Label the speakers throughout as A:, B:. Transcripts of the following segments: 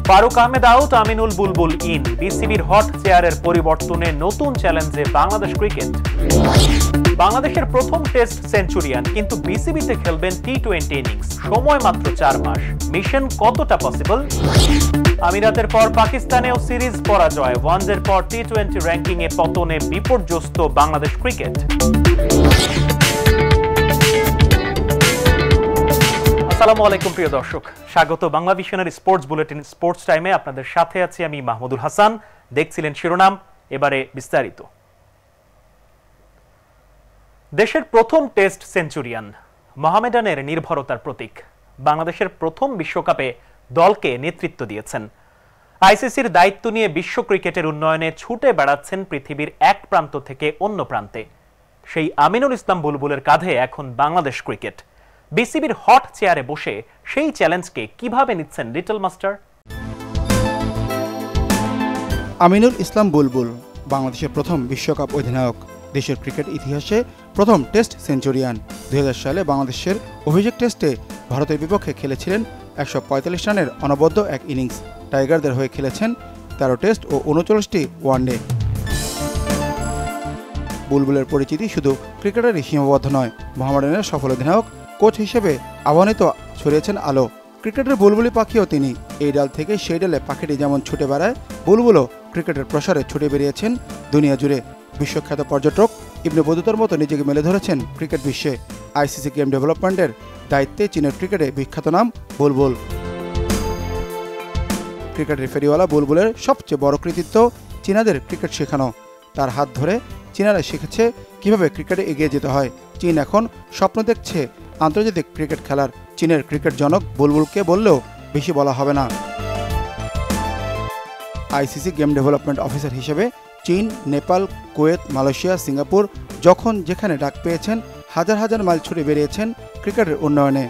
A: Faruk Ahmed out, Aminul Bulbul in. বিসিবির hot চেয়ারের পরিবর্তনে নতুন চ্যালেঞ্জে বাংলাদেশ ক্রিকেট। বাংলাদেশের প্রথম টেস্ট সেঞ্চুরিয়ান, কিন্তু বিসিবিতে খেলবেন টি-20 ইনিংস। সময় মাত্র 4 মাস। মিশন কতটা পসিবল? আমিরাতের পর পাকিস্তানেও সিরিজ পরাজয়। ওয়ানডের পর টি-20 র্যাঙ্কিং এ পতনে বিপর্যস্ত বাংলাদেশ ক্রিকেট। আসসালামু আলাইকুম প্রিয় দর্শক, স্বাগত বাংলা ভিশনের স্পোর্টস বুলেটিন স্পোর্টস টাইমে। আপনাদের সাথে আছি আমি মাহমুদুল হাসান। দেখছিলেন শিরোনাম, এবারে বিস্তারিত। দেশের প্রথম টেস্ট সেঞ্চুরিয়ান, মোহামেডানের নির্ভরতার প্রতীক। বাংলাদেশের প্রথম বিশ্বকাপে দলকে নেতৃত্ব দিয়েছেন। আইসিসির দায়িত্ব নিয়ে বিশ্ব ক্রিকেটের উন্নয়নে ছুটে বেড়াচ্ছেন পৃথিবীর এক প্রান্ত থেকে অন্য প্রান্তে। সেই আমিনুল ইসলাম বুলবুলের কাঁধে এখন বাংলাদেশ ক্রিকেট। বিসিবির হট চেয়ারে বসে সেই চ্যালেঞ্জকে কিভাবে নিচ্ছেন লিটল মাস্টার?
B: আমিনুল ইসলাম বুলবুল বাংলাদেশের প্রথম বিশ্বকাপ অধিনায়ক, দেশের ক্রিকেট ইতিহাসে প্রথম টেস্ট সেঞ্চুরিয়ান। 2000 সালে বাংলাদেশের অভিষেক টেস্টে ভারতের বিপক্ষে খেলেছিলেন 145 রানের অনবদ্য এক ইনিংস। টাইগারদের হয়ে খেলেছেন 13 টেস্ট ও 39টি ওয়ানডে। বুলবুলের পরিচিতি শুধু ক্রিকেটারই সীমাবদ্ধ নয়, মোহামেডানের সফল অধিনায়ক, কোচ হিসেবে আহ্বানিত ছড়িয়েছেন আলো। ক্রিকেটের বুলবুলি পাখিও তিনি। এই ডাল থেকে সেই ডালে পাখিটি যেমন ছুটে বেড়ায়, বুলবুলও ক্রিকেটের প্রসারে ছুটে বেরিয়েছেন দুনিয়া জুড়ে। বিশ্বখ্যাত পর্যটক ইবনে বতুতার মতো নিজেকে মেলে ধরেছেন ক্রিকেট বিশ্বে। আইসিসি গেম ডেভেলপমেন্টের দায়িত্বে চীনের ক্রিকেটে বিখ্যাত নাম বুলবুল। ক্রিকেটের ফেরিওয়ালা বুলবুলের সবচেয়ে বড় কৃতিত্ব চীনাদের ক্রিকেট শেখানো। তার হাত ধরে চীনারা শিখেছে কিভাবে ক্রিকেটে এগিয়ে যেতে হয়। চীন এখন স্বপ্ন দেখছে আন্তর্জাতিক ক্রিকেট খেলার। চীনের ক্রিকেট জনক বুলবুলকে বললেও বেশি বলা হবে না। আইসিসি গেম ডেভেলপমেন্ট অফিসার হিসেবে চীন, নেপাল, কুয়েত, মালয়েশিয়া, সিঙ্গাপুর যখন যেখানে ডাক পেয়েছেন, হাজার হাজার মাইল ছুটে বেরিয়েছেন ক্রিকেটের উন্নয়নে।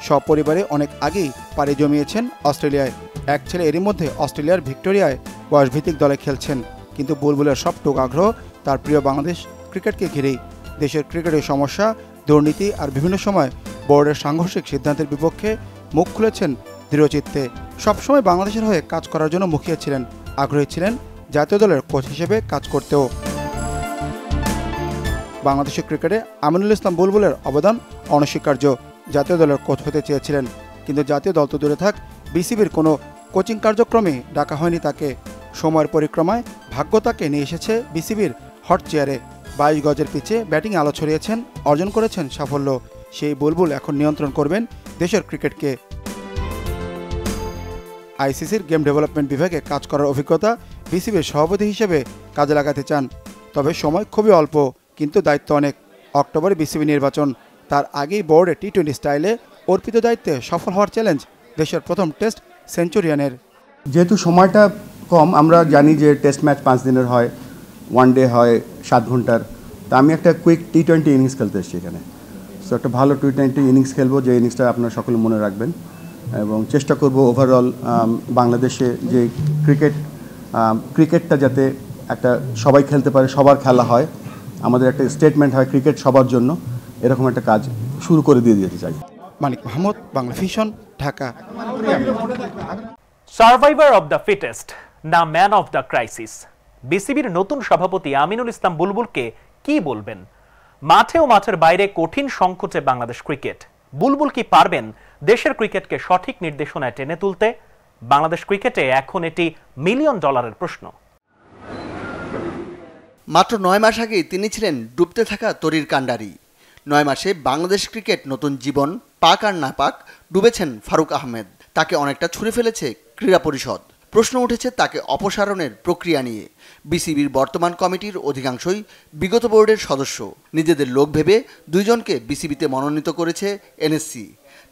B: সপরিবারে অনেক আগেই পাড়ি জমিয়েছেন অস্ট্রেলিয়ায়। এক ছেলে এরই মধ্যে অস্ট্রেলিয়ার ভিক্টোরিয়ায় বয়সভিত্তিক দলে খেলছেন। কিন্তু বুলবুলের সবটুক আগ্রহ তার প্রিয় বাংলাদেশ ক্রিকেটকে ঘিরেই। দেশের ক্রিকেটের সমস্যা, দুর্নীতি আর বিভিন্ন সময় বোর্ডের সাংঘর্ষিক সিদ্ধান্তের বিপক্ষে মুখ খুলেছেন দৃঢ়চিত্তে। সবসময় বাংলাদেশের হয়ে কাজ করার জন্য মুখিয়ে ছিলেন। আগ্রহী ছিলেন জাতীয় দলের কোচ হিসেবে কাজ করতেও। বাংলাদেশের ক্রিকেটে আমিনুল ইসলাম বুলবুলের অবদান অনস্বীকার্য। জাতীয় দলের কোচ হতে চেয়েছিলেন, কিন্তু জাতীয় দল তো দূরে থাক, বিসিবির কোনো কোচিং কার্যক্রমে ডাকা হয়নি তাকে। সময়ের পরিক্রমায় ভাগ্য তাকে নিয়ে এসেছে বিসিবির হট চেয়ারে। 22 গজের পিচে ব্যাটিং আলো ছড়িয়েছেন, অর্জন করেছেন সাফল্য। সেই বুলবুল এখন নিয়ন্ত্রণ করবেন দেশের ক্রিকেটকে। আইসিসির গেম ডেভেলপমেন্ট বিভাগে কাজ করার অভিজ্ঞতা বিসিবির সভাপতি হিসেবে কাজে লাগাতে চান। তবে সময় খুবই অল্প, কিন্তু দায়িত্ব অনেক। অক্টোবরে বিসিবি নির্বাচন, তার আগেই বোর্ডে টি-20 স্টাইলে অর্পিত দায়িত্বে সফল হওয়ার চ্যালেঞ্জ দেশের প্রথম টেস্ট সেঞ্চুরিয়ানের।
C: যেহেতু সময়টা কম, আমরা জানি যে টেস্ট ম্যাচ 5 দিনের হয়, ওয়ানডে হয় 7 ঘন্টার। তা আমি একটা কুইক টি-20 ইনিংস খেলতে এসেছি এখানে। সো একটা ভালো টি-20 ইনিংস খেলবো, যে ইনিংসটা আপনারা সকলে মনে রাখবেন, এবং চেষ্টা করব ওভারঅল বাংলাদেশে যে ক্রিকেটটা যাতে একটা সবাই খেলতে পারে, সবার খেলা হয়, আমাদের একটা স্টেটমেন্ট হয় ক্রিকেট সবার জন্য, এরকম একটা কাজ শুরু করে দিয়ে দিতে চাই।
B: Manik Mahmud, Bangla Vision, Dhaka.
A: Survivor of the fittest না ম্যান অব দ্য ক্রাইসিস? বিসিবির নতুন সভাপতি আমিনুল ইসলাম বুলবুলকে কি বলবেন? মাঠে ও মাঠের বাইরে কঠিন সংকটে বাংলাদেশ ক্রিকেট। বুলবুল কি পারবেন দেশের ক্রিকেটকে সঠিক নির্দেশনায় টেনে তুলতে? বাংলাদেশ ক্রিকেটে এখন এটি $1 মিলিয়ন প্রশ্ন।
D: মাত্র 9 মাস আগেই তিনি ছিলেন ডুবতে থাকা তরীর কাণ্ডারি। 9 মাসে বাংলাদেশ ক্রিকেট নতুন জীবন পাক আর না পাক, ডুবেছেন ফারুক আহমেদ। তাকে অনেকটা ছুঁড়ে ফেলেছে ক্রীড়া পরিষদ। প্রশ্ন উঠেছে তাকে অপসারণের প্রক্রিয়া নিয়ে। বিসিবির বর্তমান কমিটির অধিকাংশই বিগত বোর্ডের সদস্য। নিজেদের লোক ভেবে 2 জনকে বিসিবিতে মনোনীত করেছে এনএসসি।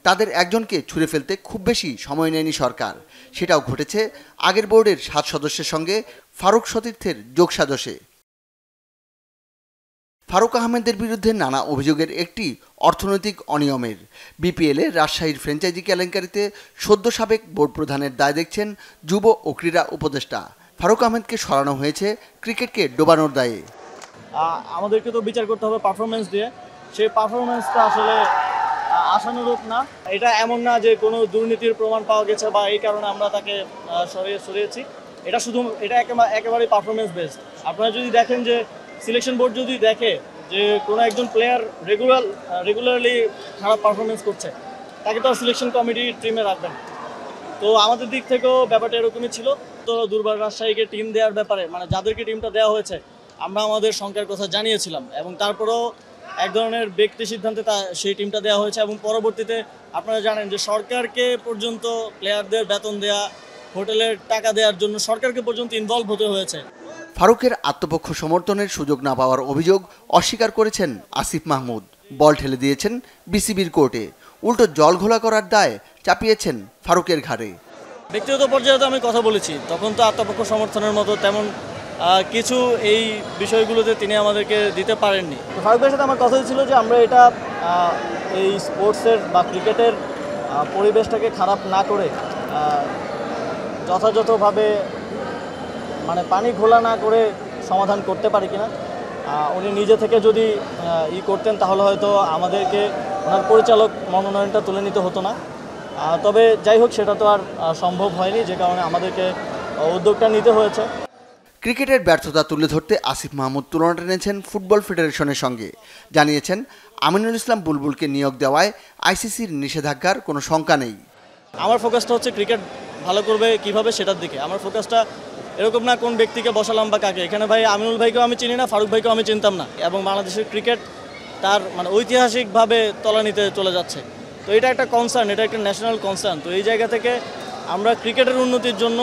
D: তাদের একজনকে ছুঁড়ে ফেলতে খুব বেশি সময় নেয়নি সরকার। সেটাও ঘটেছে আগের বোর্ডের 7 সদস্যের সঙ্গে ফারুক সতীর্থের যোগসাজশে। ফারুক আহমেদের বিরুদ্ধে নানা অভিযোগের একটি অর্থনৈতিক অনিয়মের। বিপিএলে রাজশাহীর ফ্র্যাঞ্চাইজি কেলেঙ্কারিতে সদ্য সাবেক বোর্ড প্রধানের দায় দেখছেন যুব ও ক্রীড়া উপদেষ্টা। ফারুক আহমেদকে সরানো হয়েছে ক্রিকেটকে ডোবানোর দায়ে।
E: আমাদেরকে তো বিচার করতে হবে পারফরমেন্স দিয়ে। সেই পারফরমেন্সটা আসলে আশানুরূপ না। এটা এমন না যে কোনো দুর্নীতির প্রমাণ পাওয়া গেছে বা এই কারণে আমরা তাকে সরিয়েছি। এটা একেবারেই পারফরমেন্স বেসড। আপনারা যদি দেখেন যে সিলেকশন বোর্ড যদি দেখে যে কোনো একজন প্লেয়ার রেগুলারলি খারাপ পারফরমেন্স করছে, তাকে তো সিলেকশন কমিটি টিমে রাখবেন। তো আমাদের দিক থেকেও ব্যাপারটা এরকমই ছিল। তো দুর্বার রাজশাহীকে টিম দেওয়ার ব্যাপারে মানে যাদেরকে টিমটা দেওয়া হয়েছে আমরা আমাদের শঙ্কার কথা জানিয়েছিলাম, এবং তারপরেও এক ধরনের ব্যক্তি সিদ্ধান্তে সেই টিমটা দেওয়া হয়েছে। এবং পরবর্তীতে আপনারা জানেন যে সরকারকে পর্যন্ত প্লেয়ারদের বেতন দেওয়া, হোটেলের টাকা দেওয়ার জন্য সরকারকে পর্যন্ত ইনভলভ হতে হয়েছে।
D: ফারুকের আত্মপক্ষ সমর্থনের সুযোগ না পাওয়ার অভিযোগ অস্বীকার করেছেন আসিফ মাহমুদ। বল ঠেলে দিয়েছেন বিসিবির কোর্টে, উল্টো জল ঘোলা করার দায় চাপিয়েছেন ফারুকের ঘাড়ে।
E: ব্যক্তিগত পর্যায়ে তো আমি কথা বলেছি, তখন তো আত্মপক্ষ সমর্থনের মতো তেমন কিছু এই বিষয়গুলোতে তিনি আমাদেরকে দিতে পারেননি। ফারুক ভাইয়ের সাথে আমার কথা ছিল যে আমরা এটা এই স্পোর্টসের বা ক্রিকেটের পরিবেশটাকে খারাপ না করে যথাযথভাবে মানে পানি ঘোলা না করে সমাধান করতে পারি কিনা। উনি নিজে থেকে যদি করতেন তাহলে হয়তো আমাদেরকে ওনার পরিচালক মনোনয়নটা তুলে নিতে হতো না। তবে যাই হোক, সেটা তো আর সম্ভব হয়নি, যে কারণে আমাদেরকে উদ্যোগটা নিতে হয়েছে।
D: ক্রিকেটের ব্যর্থতা তুলে ধরতে আসিফ মাহমুদ তুলনা টেনেছেন ফুটবল ফেডারেশনের সঙ্গে। জানিয়েছেন আমিনুল ইসলাম বুলবুলকে নিয়োগ দেওয়ায় আইসিসির নিষেধাজ্ঞার কোনো শঙ্কা নেই।
E: আমার ফোকাসটা হচ্ছে ক্রিকেট ভালো করবে কিভাবে সেটার দিকে। আমার ফোকাসটা এরকম না কোন ব্যক্তিকে বসালাম বা কাকে। এখানে ভাই আমিনুল ভাইকেও আমি চিনি না, ফারুক ভাইকেও আমি চিনতাম না, এবং বাংলাদেশের ক্রিকেট তার মানে ঐতিহাসিকভাবে তলানিতে চলে যাচ্ছে। তো এটা একটা কনসার্ন, এটা একটা ন্যাশনাল কনসার্ন। তো এই জায়গা থেকে আমরা ক্রিকেটের উন্নতির জন্য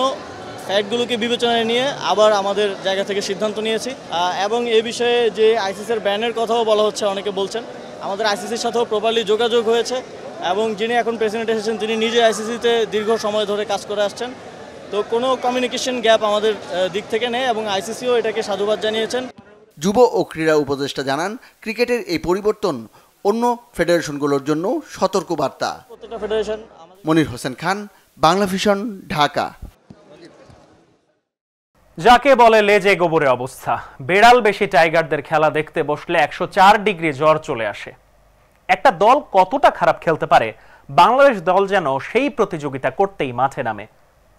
E: ফ্যাক্টগুলোকে বিবেচনায় নিয়ে আবার আমাদের জায়গা থেকে সিদ্ধান্ত নিয়েছি। এবং এই বিষয়ে যে আইসিসির ব্যানের কথাও বলা হচ্ছে, অনেকে বলছেন, আমাদের আইসিসির সাথেও প্রপারলি যোগাযোগ হয়েছে, এবং যিনি এখন প্রেসিডেন্ট এসেছেন তিনি নিজে আইসিসিতে দীর্ঘ সময় ধরে কাজ করে আসছেন। তো কোনো কমিউনিকেশন গ্যাপ আমাদের দিক থেকে নেই, এবং আইসিসিও এটাকে সাধুবাদ জানিয়েছেন।
D: যুব ও ক্রীড়া উপদেষ্টা জানান, ক্রিকেটের এই পরিবর্তন অন্য ফেডারেশনগুলোর জন্য সতর্কবার্তা।
E: প্রত্যেকটা ফেডারেশন।
D: মনির হোসেন খান, বাংলা ভিশন, ঢাকা।
A: যাকে বলে লেজে গোবরে অবস্থা। বেড়াল বেশি টাইগারদের খেলা দেখতে বসলে 104 ডিগ্রি জ্বর চলে আসে। একটা দল কতটা খারাপ খেলতে পারে, বাংলাদেশ দল যেন সেই প্রতিযোগিতা করতেই মাঠে নামে।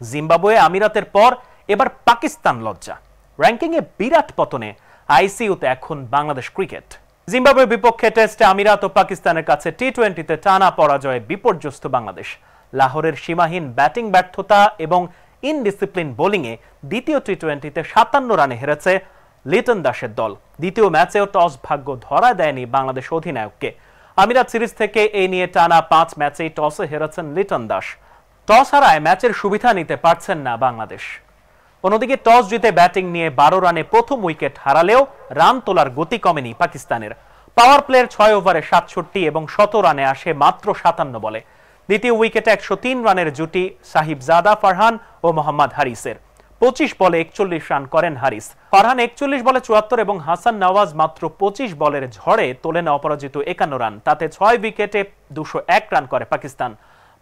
A: জিম্বাবুয়ে আমিরাতের পর এবার পাকিস্তান লজ্জা। র্যাঙ্কিংয়ে বিরাট পতনে আইসিইউতে এখন বাংলাদেশ ক্রিকেট। জিম্বাবুয়ের বিপক্ষে টেস্টে আমিরাত ও পাকিস্তানের কাছে টি-20তে টানা পরাজয়ে বিপর্যস্ত বাংলাদেশ। লাহোরের সীমাহীন ব্যাটিং ব্যর্থতা এবং ইনডিসিপ্লিন বোলিংয়ে দ্বিতীয় টি-20তে 57 রানে হেরেছে লিটন দাসের দল। দ্বিতীয় ম্যাচেও টস ভাগ্য ধরা দেয়নি বাংলাদেশ অধিনায়ককে। আমিরাত সিরিজ থেকে এই নিয়ে টানা 5 ম্যাচেই টসে হেরেছেন লিটন দাস। টস হারায় ম্যাচের সুবিধা নিতে পারছেন না বাংলাদেশ। অন্যদিকে টস জিতে ব্যাটিং নিয়ে 12 রানে প্রথম উইকেট হারালেও রান তোলার গতি কমেনি পাকিস্তানের। পাওয়ার প্লের 6 ওভারে 67 এবং 100 রানে আসে মাত্র 57 বলে। দ্বিতীয় উইকেটে 103 রানের জুটি সাহিবজাদা ফারহান ও মোহাম্মদ হারিসের। 25 বলে 41 রান করেন হারিস। ফারহান 41 বলে 74 এবং হাসান নওয়াজ মাত্র 25 বলের ঝড়ে তোলেন অপরাজিত 51 রান। তাতে 6 উইকেটে 201 রান করে পাকিস্তান।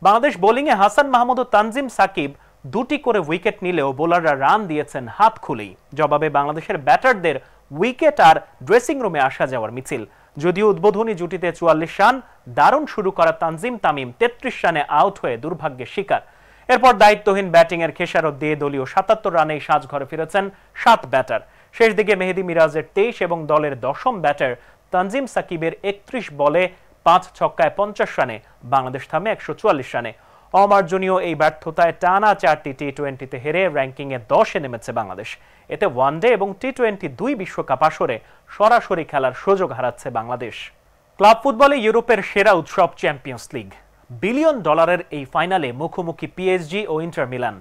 A: বাংলাদেশ বোলিংয়ে হাসান মাহমুদ ও তানজিম সাকিব দুটি করে উইকেট নিলেও বোলাররা রান দিয়েছেন হাত খুলেই। জবাবে বাংলাদেশের ব্যাটারদের উইকেট আর ড্রেসিং রুমে আসা যাওয়ার মিছিল। যদিও উদ্বোধনী জুটিতে 44 রান, দারুণ শুরু করা তানজিম তামিম 33 রানে আউট হয়ে দুর্ভাগ্যের শিকার। এরপর দায়িত্বহীন ব্যাটিংয়ের খেসারত দিয়ে দলীয় 77 রানেই সাজঘরে ফিরেছেন 7 ব্যাটার। শেষ দিকে মেহেদী মিরাজের 23 এবং দলের 10ম ব্যাটার তানজিম সাকিবের 31 বলে 5 ছক্কায় 50 রানে বাংলাদেশ থামে 144 রানে। অমার্জনীয় এই ব্যর্থতায় টানা 4টি টি-20তে হেরে র্যাঙ্কিংয়ে 10-এ নেমেছে বাংলাদেশ। এতে ওয়ানডে এবং টি-20 দুই বিশ্বকাপ আসরে সরাসরি খেলার সুযোগ হারাচ্ছে বাংলাদেশ। ক্লাব ফুটবলে ইউরোপের সেরা উৎসব চ্যাম্পিয়ন্স লিগ। বিলিয়ন ডলারের এই ফাইনালে মুখোমুখি পিএসজি ও ইন্টার মিলান।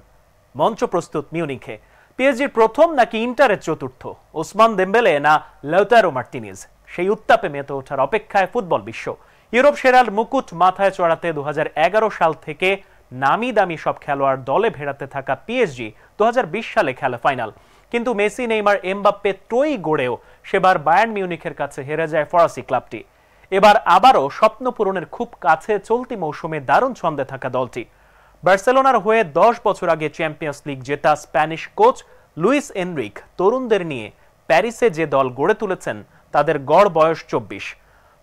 A: মঞ্চ প্রস্তুত মিউনিখে। পিএসজির প্রথম নাকি ইন্টারের চতুর্থ? ওসমান দেম্বেলে না লাউতারো মার্টিনেজ? সেই উত্তাপে মেতে ওঠার অপেক্ষায় ফুটবল বিশ্ব। ইউরোপ সেরার মুকুট মাথায় চড়াতে 2011 সাল থেকে নামি দামি সব খেলোয়াড় দলে ভেড়াতে থাকা পিএসজি 2020 সালে খেলে ফাইনাল। কিন্তু মেসি, নেইমার, এমবাপ্পে ত্রয়ী গড়েও সেবার বায়ার্ন মিউনিখের কাছে হেরে যায় ফরাসি ক্লাবটি। এবার আবারও স্বপ্ন পূরণের খুব কাছে চলতি মৌসুমে দারুণ ছন্দে থাকা দলটি। বার্সেলোনার হয়ে 10 বছর আগে চ্যাম্পিয়ন্স লিগ জেতা স্প্যানিশ কোচ লুইস এনরিক তরুণদের নিয়ে প্যারিসে যে দল গড়ে তুলেছেন তাদের গড় বয়স 24।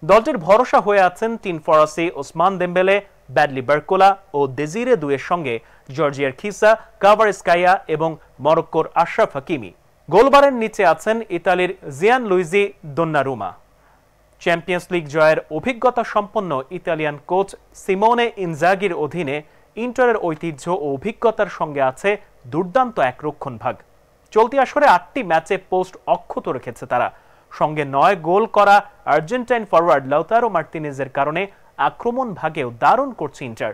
A: দলটির ভরসা হয়ে আছেন তিন ফরাসি ওসমান দেম্বেলে, ব্যাডলি বার্কোলা ও দেজিরে দুয়ের সঙ্গে জর্জিয়ার খিসা, কাভারেস্কাইয়া এবং মরক্কোর আশরাফ হাকিমি। গোলবারের নিচে আছেন ইতালির জিয়ান লুইজি দোন্নারুমা। চ্যাম্পিয়ন্স লিগ জয়ের অভিজ্ঞতা সম্পন্ন ইতালিয়ান কোচ সিমোনে ইনজাগির অধীনে ইন্টারের ঐতিহ্য ও অভিজ্ঞতার সঙ্গে আছে দুর্দান্ত এক রক্ষণভাগ। চলতি আসরে 8টি ম্যাচে পোস্ট অক্ষত রেখেছে তারা। সঙ্গে 9 গোল করা আর্জেন্টাইন ফরওয়ার্ড লাউতারো মার্তিনেজের কারণে আক্রমণ ভাগেও দারুণ করছে ইন্টার।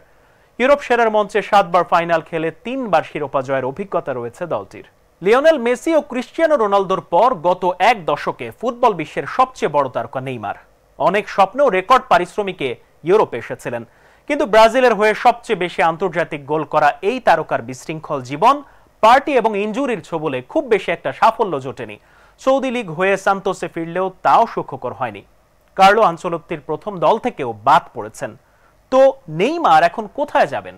A: ইউরোপ সেরার মঞ্চে 7 বার ফাইনাল খেলে 3 বার শিরোপা জয়ের অভিজ্ঞতা রয়েছে দলটির। লিওনেল মেসি ও ক্রিস্টিয়ানো রোনালদোর পর গত এক দশকে ফুটবল বিশ্বের সবচেয়ে বড় তারকা নেইমার। অনেক স্বপ্ন ও রেকর্ড পারিশ্রমিকে ইউরোপে এসেছিলেন, কিন্তু ব্রাজিলের হয়ে সবচেয়ে বেশি আন্তর্জাতিক গোল করা এই তারকার বিশৃঙ্খল জীবন, পার্টি এবং ইনজুরির ছোবলে খুব বেশি একটা সাফল্য জোটেনি। সৌদি লীগ হয়ে সান্তোসে ফিরলেও তাও সুখকর হয়নি। কার্লো আনচেলত্তির প্রথম দল থেকেও বাদ পড়েছেন। তো নেইমার এখন কোথায় যাবেন?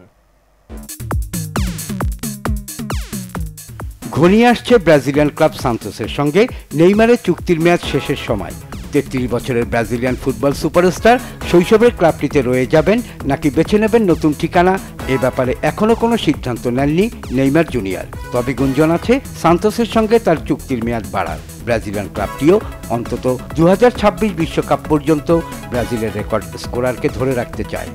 F: ঘনিয়ে আসছে ব্রাজিলিয়ান ক্লাব সান্তোসের সঙ্গে নেইমারের চুক্তির মেয়াদ শেষের সময়। 33 বছরের ব্রাজিলিয়ান ফুটবল সুপারস্টার শৈশবের ক্লাবটিতে রয়ে যাবেন নাকি বেছে নেবেন নতুন ঠিকানা, এ ব্যাপারে এখনো কোনো সিদ্ধান্ত নেননি নেইমার জুনিয়র। তবে গুঞ্জন আছে সান্তোসের সঙ্গে তার চুক্তির মেয়াদ বাড়ার। ব্রাজিলিয়ান ক্লাবটিও অন্তত 2026 বিশ্বকাপ পর্যন্ত ব্রাজিলের রেকর্ড স্কোরারকে ধরে রাখতে চায়।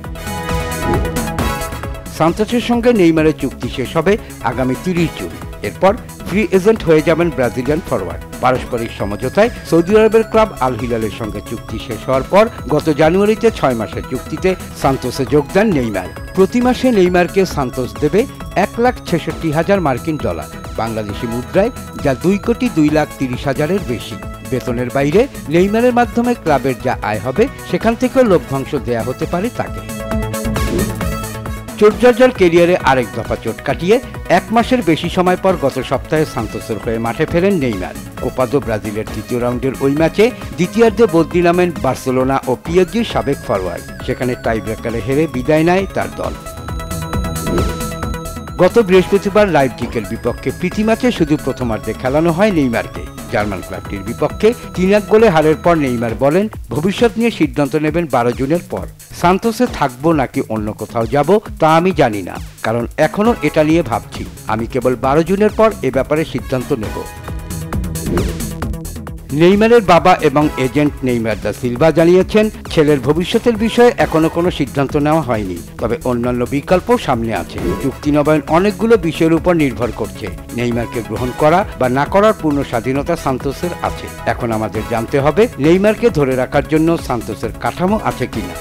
F: সান্তোসের সঙ্গে নেইমারের চুক্তি শেষ হবে আগামী 30 জুন। এরপর ফ্রি এজেন্ট হয়ে যাবেন ব্রাজিলিয়ান ফরওয়ার্ড। পারস্পরিক সমঝোতায় সৌদি আরবের ক্লাব আল হিলালের সঙ্গে চুক্তি শেষ হওয়ার পর গত জানুয়ারিতে 6 মাসের চুক্তিতে সান্তোসে যোগ দেন নেইমার। প্রতি মাসে নেইমারকে সান্তোস দেবে $1,66,000 মার্কিন, বাংলাদেশি মুদ্রায় যা $2,02,30,000 বেশি। বেতনের বাইরে নেইমারের মাধ্যমে ক্লাবের যা আয় হবে সেখান থেকেও লভ্যাংশ দেয়া হতে পারে তাকে। চোটজর্জর কেরিয়ারে আরেক দফা চোট কাটিয়ে 1 মাসের বেশি সময় পর গত সপ্তাহে সান্তোসের হয়ে মাঠে ফেরেন নেইমার। কোপাদো ব্রাজিলের তৃতীয় রাউন্ডের ওই ম্যাচে দ্বিতীয়ার্ধে বদলি নামেন বার্সেলোনা ও পিএসজির সাবেক ফরওয়ার্ড। সেখানে টাই ব্রেকারে হেরে বিদায় নেয় তার দল। গত বৃহস্পতিবার লাইপজিগের বিপক্ষে প্রীতি ম্যাচে শুধু প্রথমার্ধে খেলানো হয় নেইমারকে। জার্মান ক্লাবটির বিপক্ষে 3-1 গোলে হারের পর নেইমার বলেন, ভবিষ্যৎ নিয়ে সিদ্ধান্ত নেবেন 12 জুনের পর। সান্তোসে থাকবো নাকি অন্য কোথাও যাব তা আমি জানি না, কারণ এখনো এটা নিয়ে ভাবছি। আমি কেবল 12 জুনের পর এ ব্যাপারে সিদ্ধান্ত নেব। নেইমারের বাবা এবং এজেন্ট নেইমার দা সিলভা জানিয়েছেন, ছেলের ভবিষ্যতের বিষয়ে এখনো কোনো সিদ্ধান্ত নেওয়া হয়নি, তবে অন্যান্য বিকল্প সামনে আছে। চুক্তি নবায়ন অনেকগুলো বিষয়ের উপর নির্ভর করছে। নেইমারকে গ্রহণ করা বা না করার পূর্ণ স্বাধীনতা সান্তোসের আছে। এখন আমাদের জানতে হবে নেইমারকে ধরে রাখার জন্য সান্তোসের কাঠামো আছে কিনা।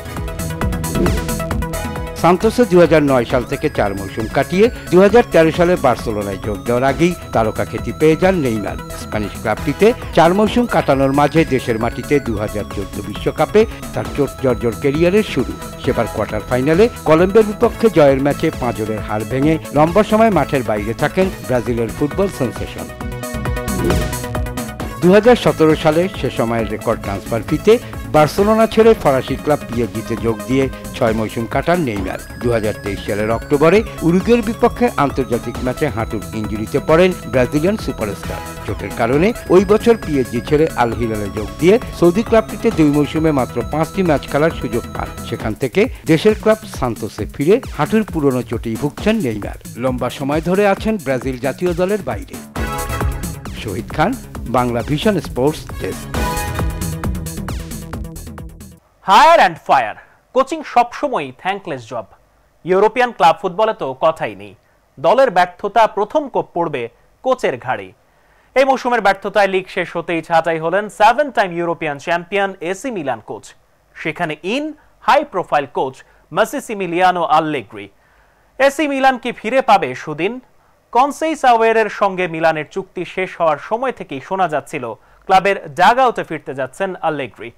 F: সান্তোসে 2009 সাল থেকে 4 মৌসুম কাটিয়ে 2013 সালে বার্সেলোনায় যোগ দেওয়ার আগেই তারকা খ্যাতি পেয়ে যান নেইমার। স্প্যানিশ ক্লাবটিতে 4 মৌসুম কাটানোর মাঝে দেশের মাটিতে 2014 বিশ্বকাপে তার চোটজর্জর ক্যারিয়ারের শুরু। সেবার কোয়ার্টার ফাইনালে কলম্বিয়ার বিপক্ষে জয়ের ম্যাচে পাঁজরের হাড় ভেঙে লম্বা সময় মাঠের বাইরে থাকেন ব্রাজিলের ফুটবল সেন্সেশন। 2017 সালে সে সময়ের রেকর্ড ট্রান্সফার ফিতে বার্সেলোনা ছেড়ে ফরাসি ক্লাব পিএসজিতে যোগ দিয়ে 6 মৌসুম কাটান নেইমার। 2023 সালের অক্টোবরে উরুগুয়ের বিপক্ষে আন্তর্জাতিক ম্যাচে হাঁটুর ইনজুরিতে পড়েন ব্রাজিলিয়ান সুপারস্টার। চোটের কারণে ওই বছর পিএসজি ছেড়ে আল হিলালে যোগ দিয়ে সৌদি ক্লাবটিতে 2 মৌসুমে মাত্র 5টি ম্যাচ খেলার সুযোগ পান। সেখান থেকে দেশের ক্লাব সান্তোসে ফিরে হাঁটুর পুরনো চোটেই ভুগছেন নেইমার। লম্বা সময় ধরে আছেন ব্রাজিল জাতীয় দলের বাইরে। Shahid Khan, Bangla Vision sports desk.
A: Hire and fire, coaching সবসময়ই থ্যাঙ্কলেস জব। ইউরোপিয়ান ক্লাব ফুটবলে তো কথাই নেই। দলের ব্যর্থতা প্রথম কোপ পড়বে কোচের ঘাড়ে। এই মৌসুমের ব্যর্থতায় লিগ শেষ হতেই ছাঁটাই হলেন 7 time European champion AC Milan coach. সেখানে high profile coach Massimiliano Allegri. AC Milan কি ফিরে পাবে সুদিন? কনসেইসাওয়েরের সঙ্গে মিলানের চুক্তি শেষ হওয়ার সময় থেকেই শোনা যাচ্ছিল ক্লাবের ডাগআউটে ফিরতে যাচ্ছেন আল্লেগ্রি।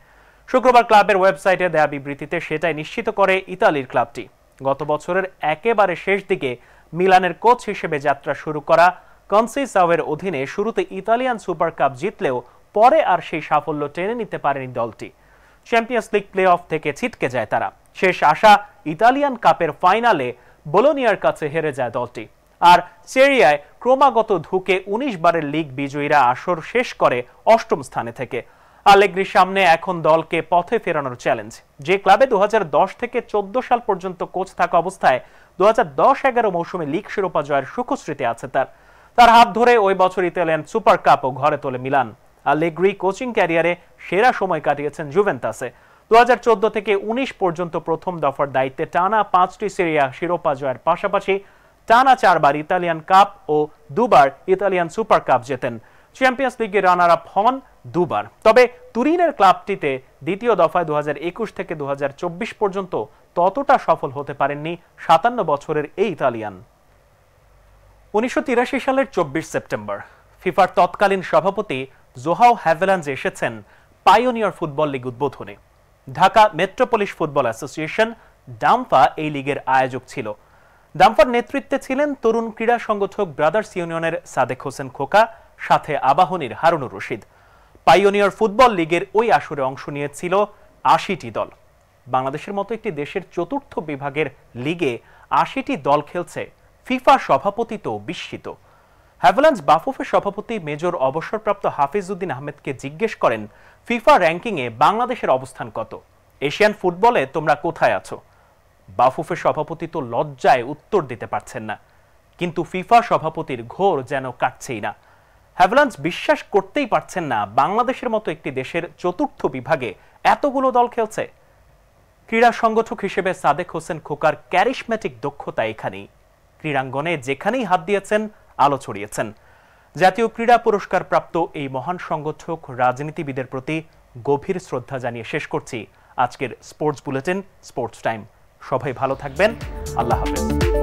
A: শুক্রবার ক্লাবের ওয়েবসাইটে দেয়া বিবৃতিতে সেটাই নিশ্চিত করে ইতালির ক্লাবটি। গত বছরের একেবারে শেষ দিকে মিলানের কোচ হিসেবে যাত্রা শুরু করা কনসেইসাওয়ের অধীনে শুরুতে ইতালিয়ান সুপার কাপ জিতলেও পরে আর সেই সাফল্য টেনে নিতে পারেনি দলটি। চ্যাম্পিয়ন্স লিগ প্লে অফ থেকে ছিটকে যায় তারা। শেষ আশা ইতালিয়ান কাপের ফাইনালে বোলোনিয়ার কাছে হেরে যায় দলটি। আর সেরিয়ায় ক্রমাগত ধুকে 19 বারের লিগ বিজয়ীরা আসর শেষ করে 8ম স্থানে থেকে। আলেগ্রির সামনে এখন দলকে পথে ফেরানোর চ্যালেঞ্জ। যে ক্লাবে 2010 থেকে 14 সাল পর্যন্ত কোচ থাকা অবস্থায় 2010-11 মৌসুমে লিগ শিরোপা জয়ের সুখস্মৃতি আছে তার হাত ধরে ওই বছর ইতালিয়ান সুপার কাপও ঘরে তোলে মিলান। আলেগ্রি কোচিং ক্যারিয়ারে সেরা সময় কাটিয়েছেন জুভেন্টাসে। 2014 থেকে 19 পর্যন্ত প্রথম দফার দায়িত্বে টানা 5টি সিরিয়া শিরোপা জয়ের পাশাপাশি টানা 4বার ইতালিয়ান কাপ ও 2বার ইতালিয়ান সুপার কাপ জেতেন। চ্যাম্পিয়ন্স লিগে রানার আপ হন 2বার। তবে তুরিনের ক্লাবটিতে দ্বিতীয় দফায় 2021 থেকে 2024 পর্যন্ত ততটা সফল হতে পারেননি 57 বছরের এই ইতালিয়ান। 1983 সালের 24 সেপ্টেম্বর ফিফার তৎকালীন সভাপতি জোহাও হ্যাভেলাঞ্জ এসেছেন পাইওনিয়ার ফুটবল লিগ উদ্বোধনে। Dhaka metropolis football association Tampa এই লিগের আয়োজক ছিল। ডাম্পার নেতৃত্বে ছিলেন তরুণ ক্রীড়া সংগঠক ব্রাদার্স ইউনিয়নের সাদেক হোসেন খোকা, সাথে আবাহনীর হারুনুর রশিদ। পাইওনিয়ার ফুটবল লিগের ওই আসরে অংশ নিয়েছিল 80টি দল। বাংলাদেশের মতো একটি দেশের চতুর্থ বিভাগের লিগে 80টি দল খেলছে, ফিফা সভাপতি তো বিস্মিত। হ্যাভেলাঞ্জ বাফুফের সভাপতি মেজর অবসরপ্রাপ্ত হাফিজউদ্দিন আহমেদকে জিজ্ঞেস করেন, ফিফা র্যাঙ্কিংয়ে বাংলাদেশের অবস্থান কত? এশিয়ান ফুটবলে তোমরা কোথায় আছো? বাফুফের সভাপতি তো লজ্জায় উত্তর দিতে পারছেন না, কিন্তু ফিফা সভাপতির ঘোর যেন কাটছেই না। হ্যাভেলাঞ্জ বিশ্বাস করতেই পারছেন না বাংলাদেশের মতো একটি দেশের চতুর্থ বিভাগে এতগুলো দল খেলছে। ক্রীড়া সংগঠক হিসেবে সাদেক হোসেন খোকার ক্যারিশম্যাটিক দক্ষতা এখানেই। ক্রীড়াঙ্গনে যেখানেই হাত দিয়েছেন আলো ছড়িয়েছেন। জাতীয় ক্রীড়া পুরস্কার প্রাপ্ত এই মহান সংগঠক রাজনীতিবিদের প্রতি গভীর শ্রদ্ধা জানিয়ে শেষ করছি আজকের স্পোর্টস বুলেটিন স্পোর্টস টাইম। সবাই ভালো থাকবেন। আল্লাহ হাফেজ।